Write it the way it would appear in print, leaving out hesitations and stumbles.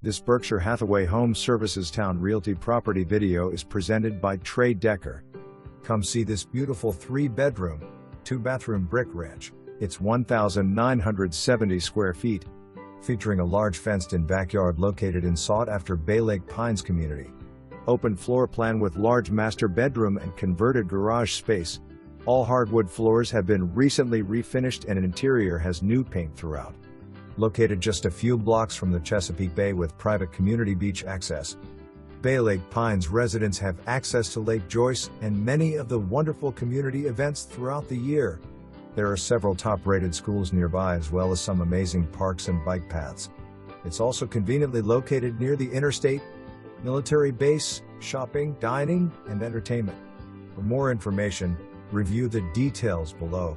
This Berkshire Hathaway Home Services Towne Realty property video is presented by Trey Decker. Come see this beautiful 3-bedroom, 2-bathroom brick ranch. It's 1,970 square feet, featuring a large fenced-in backyard located in sought-after Baylake Pines community. Open floor plan with large master bedroom and converted garage space. All hardwood floors have been recently refinished and an interior has new paint throughout. Located just a few blocks from the Chesapeake Bay with private community beach access. Baylake Pines residents have access to Lake Joyce and many of the wonderful community events throughout the year. There are several top-rated schools nearby as well as some amazing parks and bike paths. It's also conveniently located near the interstate, military base, shopping, dining, and entertainment. For more information, review the details below.